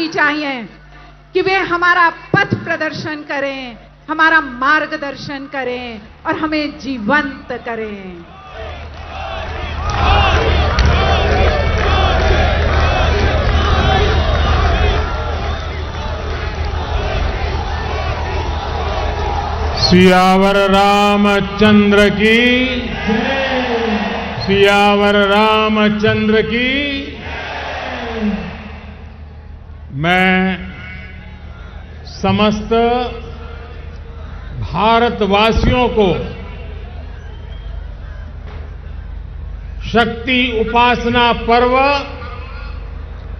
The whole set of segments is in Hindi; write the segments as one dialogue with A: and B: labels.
A: होनी चाहिए कि वे हमारा पथ प्रदर्शन करें, हमारा मार्गदर्शन करें और हमें जीवंत करें।
B: सियावर रामचंद्र की, सियावर रामचंद्र की। मैं समस्त भारतवासियों को शक्ति उपासना पर्व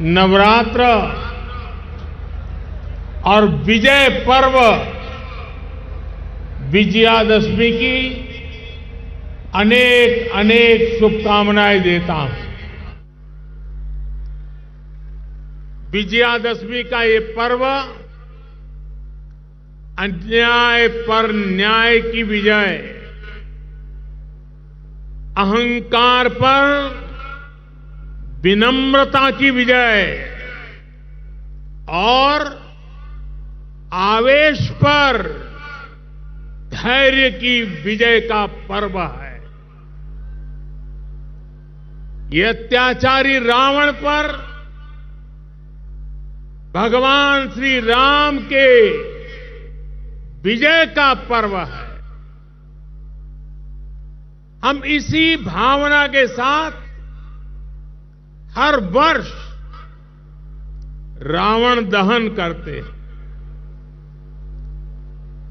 B: नवरात्र और विजय पर्व विजयादशमी की अनेक अनेक शुभकामनाएं देता हूं। विजयादशमी का ये पर्व अन्याय पर न्याय की विजय, अहंकार पर विनम्रता की विजय और आवेश पर धैर्य की विजय का पर्व है। ये अत्याचारी रावण पर भगवान श्री राम के विजय का पर्व है। हम इसी भावना के साथ हर वर्ष रावण दहन करते हैं,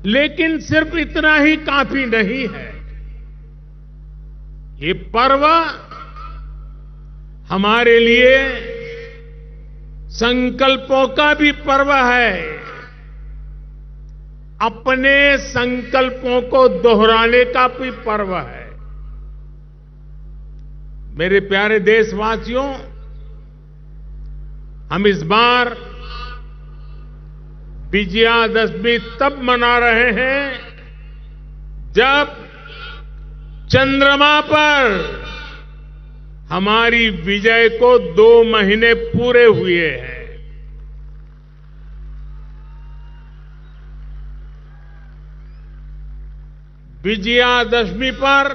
B: लेकिन सिर्फ इतना ही काफी नहीं है। ये पर्व हमारे लिए संकल्पों का भी पर्व है। अपने संकल्पों को दोहराने का भी पर्व है। मेरे प्यारे देशवासियों, हम इस बार विजयादशमी तब मना रहे हैं जब चंद्रमा पर हमारी विजय को 2 महीने पूरे हुए हैं। विजयादशमी पर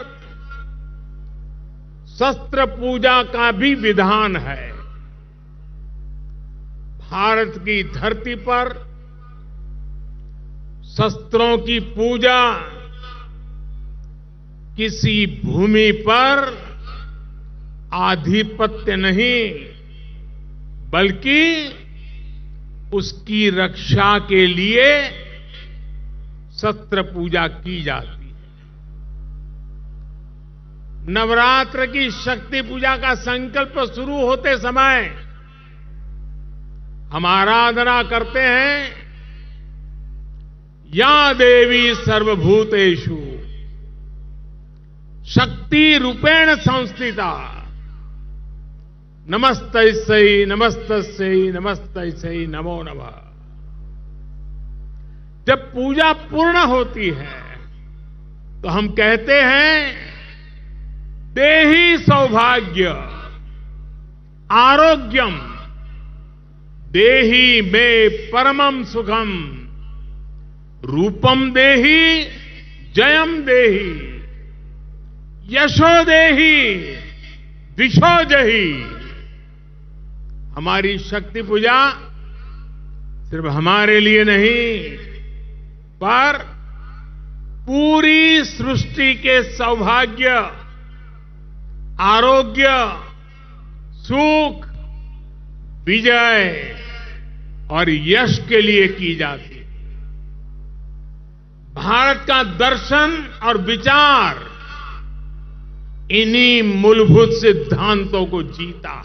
B: शस्त्र पूजा का भी विधान है। भारत की धरती पर शस्त्रों की पूजा किसी भूमि पर आधिपत्य नहीं, बल्कि उसकी रक्षा के लिए शस्त्र पूजा की जाती है। नवरात्र की शक्ति पूजा का संकल्प शुरू होते समय हम आराधना करते हैं, या देवी सर्वभूतेषु शक्ति रूपेण संस्थिता नमस्तस्यै नमस्तस्यै नमस्तस्यै नमो नमः। जब पूजा पूर्ण होती है तो हम कहते हैं, देहि सौभाग्य आरोग्यम देहि मे परमम सुखम रूपम देहि जयम देहि यशो देहि दिशो जहि। हमारी शक्ति पूजा सिर्फ हमारे लिए नहीं, पर पूरी सृष्टि के सौभाग्य, आरोग्य, सुख, विजय और यश के लिए की जाती है। भारत का दर्शन और विचार इन्हीं मूलभूत सिद्धांतों को जीता।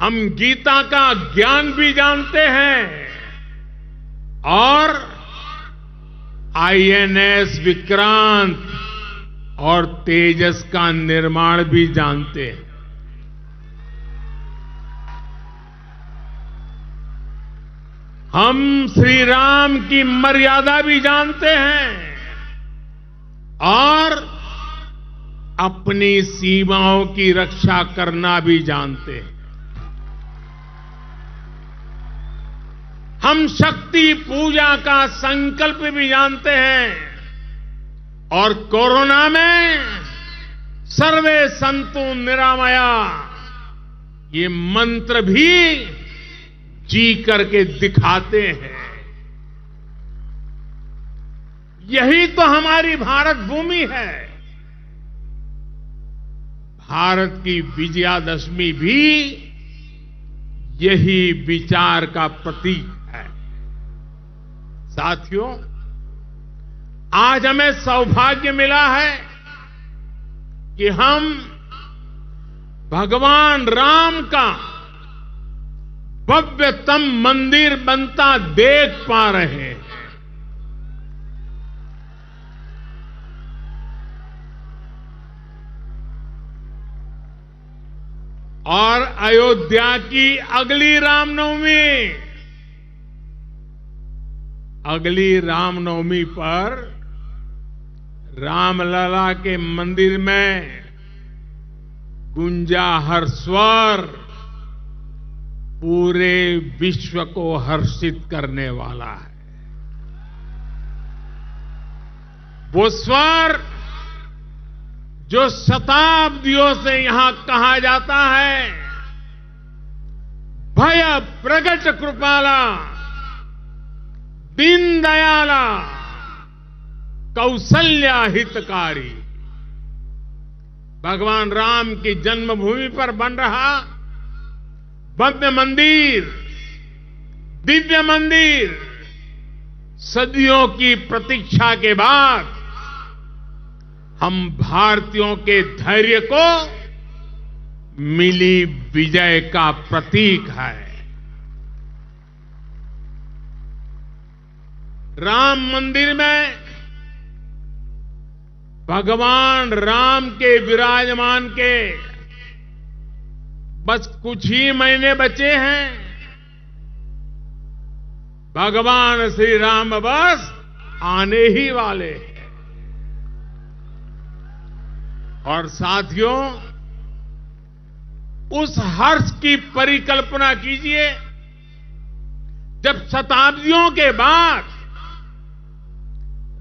B: हम गीता का ज्ञान भी जानते हैं और आईएनएस विक्रांत और तेजस का निर्माण भी जानते हैं। हम श्री राम की मर्यादा भी जानते हैं और अपनी सीमाओं की रक्षा करना भी जानते हैं। हम शक्ति पूजा का संकल्प भी जानते हैं और कोरोना में सर्वे संतु निरामया ये मंत्र भी जी करके दिखाते हैं। यही तो हमारी भारत भूमि है। भारत की विजयादशमी भी यही विचार का प्रतीक है। साथियों, आज हमें सौभाग्य मिला है कि हम भगवान राम का भव्यतम मंदिर बनता देख पा रहे हैं। और अयोध्या की अगली रामनवमी पर रामलला के मंदिर में गूंजा हर स्वर पूरे विश्व को हर्षित करने वाला है। वो स्वर जो शताब्दियों से यहां कहा जाता है, भय प्रगट कृपाला दीन दयाला कौशल्या हितकारी। भगवान राम की जन्मभूमि पर बन रहा भव्य मंदिर, दिव्य मंदिर, सदियों की प्रतीक्षा के बाद हम भारतीयों के धैर्य को मिली विजय का प्रतीक है। राम मंदिर में भगवान राम के विराजमान के बस कुछ ही महीने बचे हैं। भगवान श्री राम बस आने ही वाले हैं। और साथियों, उस हर्ष की परिकल्पना कीजिए जब शताब्दियों के बाद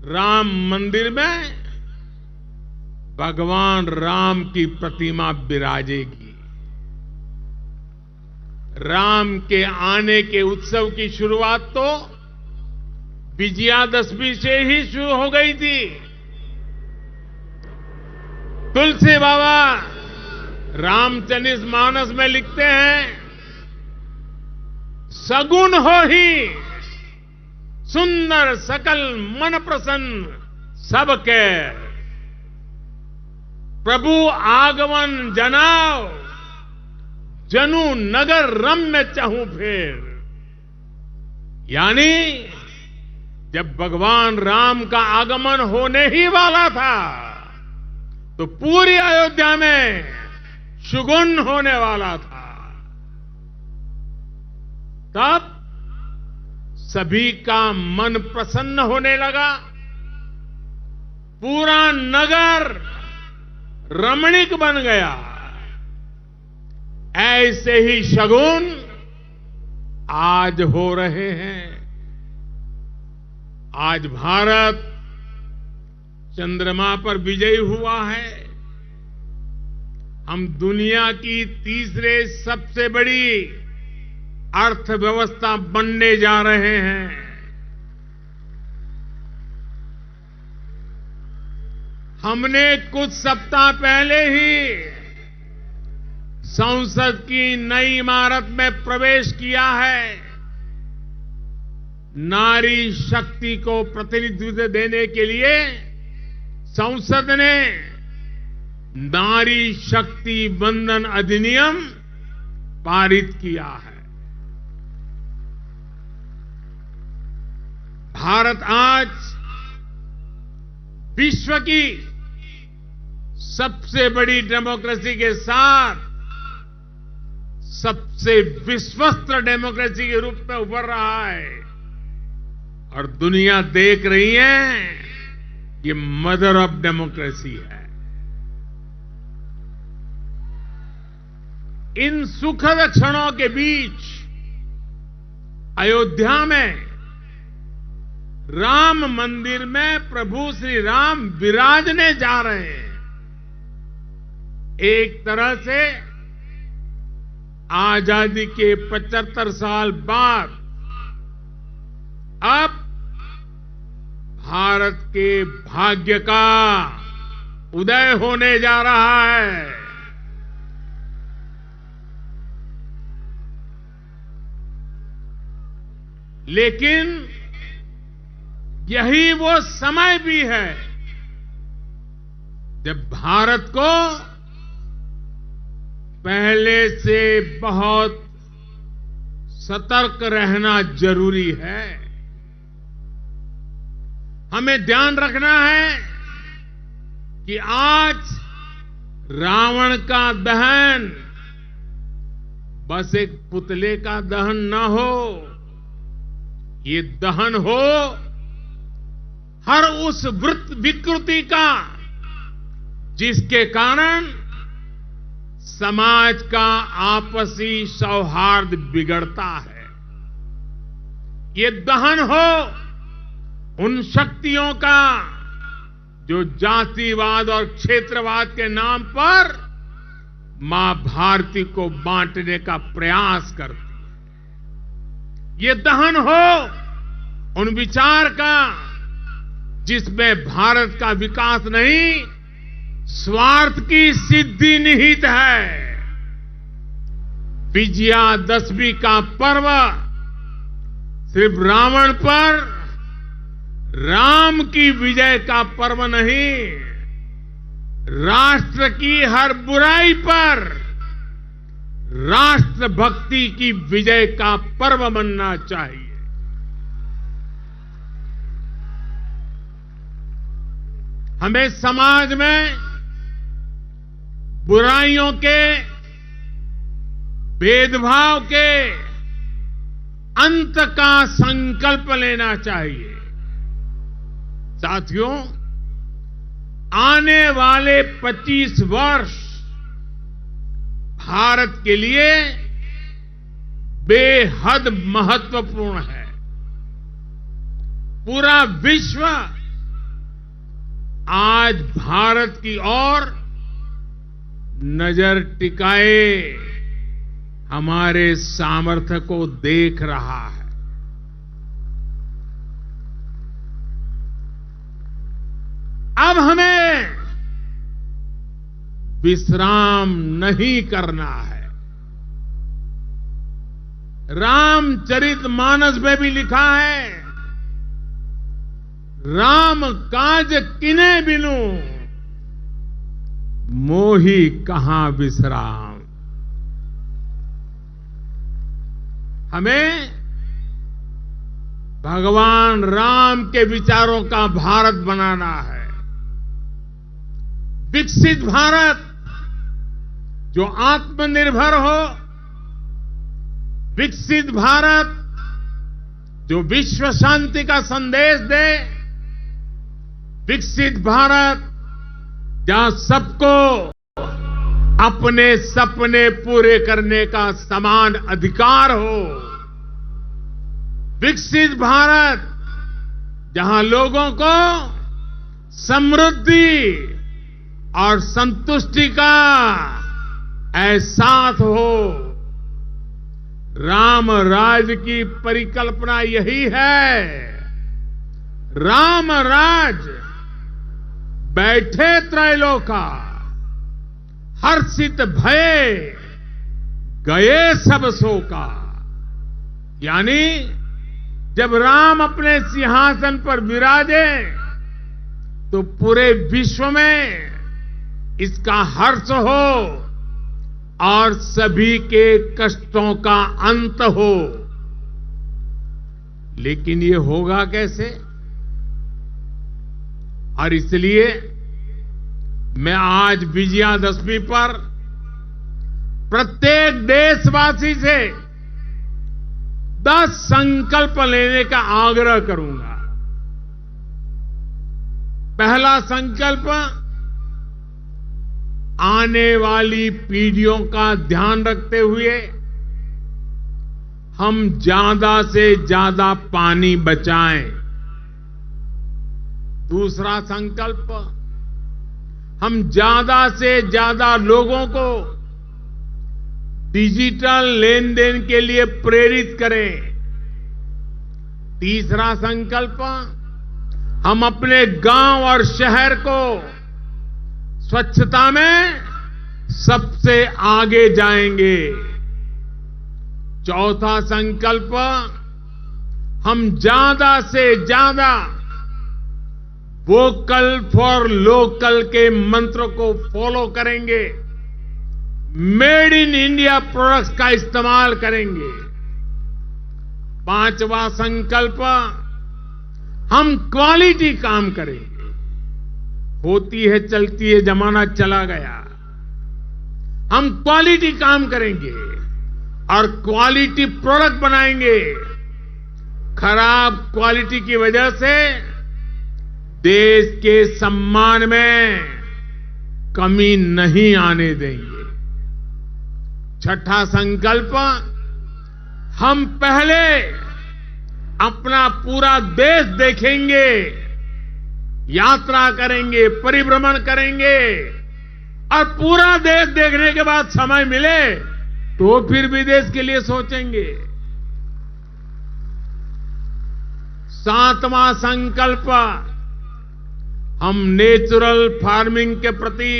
B: राम मंदिर में भगवान राम की प्रतिमा विराजेगी। राम के आने के उत्सव की शुरुआत तो विजयादशमी से ही शुरू हो गई थी। तुलसी बाबा रामचरित मानस में लिखते हैं, सगुन हो ही सुंदर सकल मन प्रसन्न सबके, प्रभु आगमन जनाओ जनु नगर रम्य चहु फेर। यानी जब भगवान राम का आगमन होने ही वाला था तो पूरी अयोध्या में शुगुन होने वाला था। तब सभी का मन प्रसन्न होने लगा, पूरा नगर रमणीक बन गया। ऐसे ही शगुन आज हो रहे हैं। आज भारत चंद्रमा पर विजयी हुआ है। हम दुनिया की तीसरे सबसे बड़ी अर्थव्यवस्था बनने जा रहे हैं। हमने कुछ सप्ताह पहले ही संसद की नई इमारत में प्रवेश किया है। नारी शक्ति को प्रतिनिधित्व देने के लिए संसद ने नारी शक्ति बंधन अधिनियम पारित किया है। भारत आज विश्व की सबसे बड़ी डेमोक्रेसी के साथ सबसे विश्वस्त डेमोक्रेसी के रूप में उभर रहा है। और दुनिया देख रही है ये मदर ऑफ डेमोक्रेसी है। इन सुखद क्षणों के बीच अयोध्या में राम मंदिर में प्रभु श्री राम विराजने जा रहे हैं। एक तरह से आजादी के 75 साल बाद अब भारत के भाग्य का उदय होने जा रहा है। लेकिन यही वो समय भी है जब भारत को पहले से बहुत सतर्क रहना जरूरी है। हमें ध्यान रखना है कि आज रावण का दहन बस एक पुतले का दहन न हो, ये दहन हो हर उस विकृति का जिसके कारण समाज का आपसी सौहार्द बिगड़ता है। ये दहन हो उन शक्तियों का जो जातिवाद और क्षेत्रवाद के नाम पर मां भारती को बांटने का प्रयास करती है। ये दहन हो उन विचार का जिसमें भारत का विकास नहीं, स्वार्थ की सिद्धि निहित है। विजयादशमी का पर्व सिर्फ रावण पर राम की विजय का पर्व नहीं, राष्ट्र की हर बुराई पर राष्ट्रभक्ति की विजय का पर्व बनना चाहिए। हमें समाज में बुराइयों के, भेदभाव के अंत का संकल्प लेना चाहिए। साथियों, आने वाले 25 वर्ष भारत के लिए बेहद महत्वपूर्ण है। पूरा विश्व आज भारत की ओर नजर टिकाए हमारे सामर्थ्य को देख रहा है। अब हमें विश्राम नहीं करना है। रामचरितमानस में भी लिखा है, राम काज किने बिनु मोही कहां विश्राम। हमें भगवान राम के विचारों का भारत बनाना है। विकसित भारत जो आत्मनिर्भर हो, विकसित भारत जो विश्व शांति का संदेश दे, विकसित भारत जहां सबको अपने सपने पूरे करने का समान अधिकार हो, विकसित भारत जहां लोगों को समृद्धि और संतुष्टि का एहसास हो। राम राज की परिकल्पना यही है। राम राज बैठे त्रैलोका, हर्षित भये गए सब शोका। यानी जब राम अपने सिंहासन पर विराजे तो पूरे विश्व में इसका हर्ष हो और सभी के कष्टों का अंत हो। लेकिन ये होगा कैसे? और इसलिए मैं आज विजयादशमी पर प्रत्येक देशवासी से 10 संकल्प लेने का आग्रह करूंगा। पहला संकल्प, आने वाली पीढ़ियों का ध्यान रखते हुए हम ज्यादा से ज्यादा पानी बचाएं। दूसरा संकल्प, हम ज्यादा से ज्यादा लोगों को डिजिटल लेन देन के लिए प्रेरित करें। तीसरा संकल्प, हम अपने गांव और शहर को स्वच्छता में सबसे आगे जाएंगे। चौथा संकल्प, हम ज्यादा से ज्यादा वोकल फॉर लोकल के मंत्र को फॉलो करेंगे। मेड इन इंडिया प्रोडक्ट्स का इस्तेमाल करेंगे। पांचवा संकल्प, हम क्वालिटी काम करेंगे। होती है चलती है, जमाना चला गया। हम क्वालिटी काम करेंगे और क्वालिटी प्रोडक्ट बनाएंगे। खराब क्वालिटी की वजह से देश के सम्मान में कमी नहीं आने देंगे। छठा संकल्प, हम पहले अपना पूरा देश देखेंगे, यात्रा करेंगे, परिभ्रमण करेंगे और पूरा देश देखने के बाद समय मिले तो फिर विदेश के लिए सोचेंगे। सातवां संकल्प, हम नेचुरल फार्मिंग के प्रति,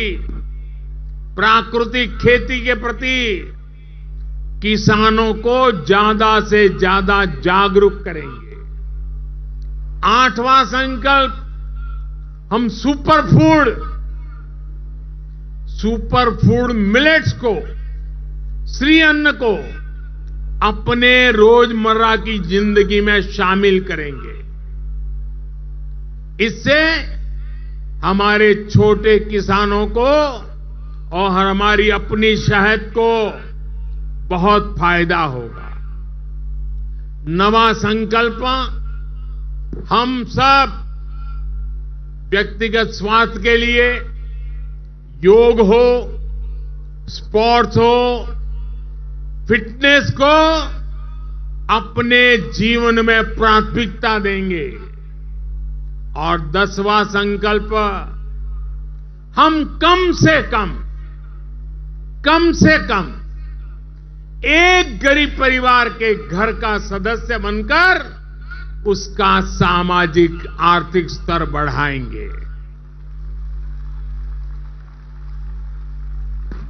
B: प्राकृतिक खेती के प्रति किसानों को ज्यादा से ज्यादा जागरूक करेंगे। आठवां संकल्प, हम सुपर फूड मिलेट्स को, श्री अन्न को अपने रोजमर्रा की जिंदगी में शामिल करेंगे। इससे हमारे छोटे किसानों को और हमारी अपनी शहद को बहुत फायदा होगा। नवा संकल्प, हम सब व्यक्तिगत स्वास्थ्य के लिए योग हो, स्पोर्ट्स हो, फिटनेस को अपने जीवन में प्राथमिकता देंगे। और 10वां संकल्प, हम कम से कम एक गरीब परिवार के घर का सदस्य बनकर उसका सामाजिक आर्थिक स्तर बढ़ाएंगे।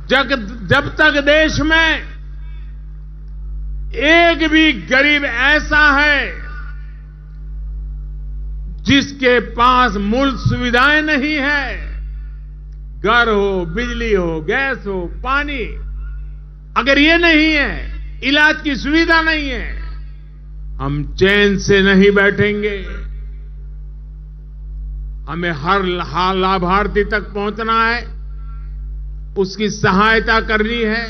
B: जब तक देश में एक भी गरीब ऐसा है जिसके पास मूल सुविधाएं नहीं है, घर हो, बिजली हो, गैस हो, पानी, अगर ये नहीं है, इलाज की सुविधा नहीं है, हम चैन से नहीं बैठेंगे। हमें हर लाभार्थी तक पहुंचना है, उसकी सहायता करनी है,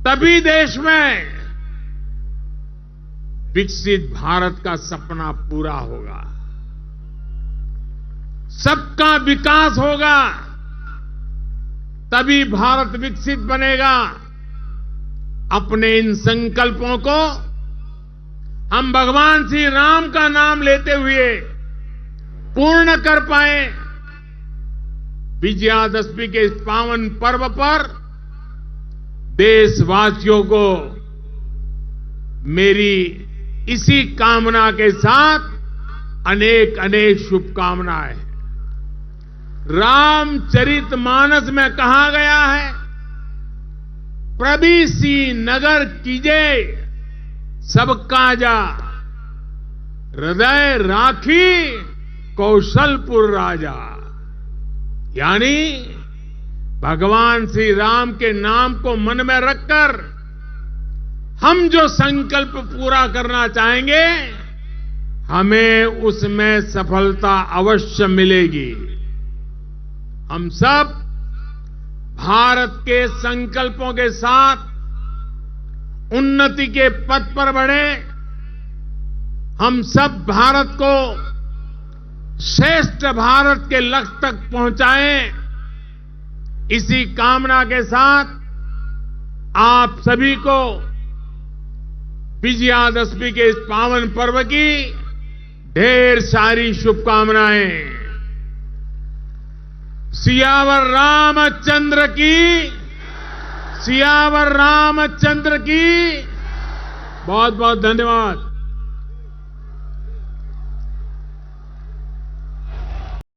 B: तभी देश में विकसित भारत का सपना पूरा होगा, सबका विकास होगा, तभी भारत विकसित बनेगा। अपने इन संकल्पों को हम भगवान श्री राम का नाम लेते हुए पूर्ण कर पाए। विजयादशमी के इस पावन पर्व पर देशवासियों को मेरी इसी कामना के साथ अनेक अनेक शुभकामनाएं। रामचरितमानस में कहा गया है, प्रदिसी नगर कीजे सब काजा, हृदय राखी कौशलपुर राजा। यानी भगवान श्री राम के नाम को मन में रखकर हम जो संकल्प पूरा करना चाहेंगे, हमें उसमें सफलता अवश्य मिलेगी। हम सब भारत के संकल्पों के साथ उन्नति के पथ पर बढ़े। हम सब भारत को श्रेष्ठ भारत के लक्ष्य तक पहुंचाएं। इसी कामना के साथ आप सभी को विजयादशमी के इस पावन पर्व की ढेर सारी शुभकामनाएं। सियावर रामचंद्र की, सियावर रामचंद्र की। बहुत बहुत धन्यवाद।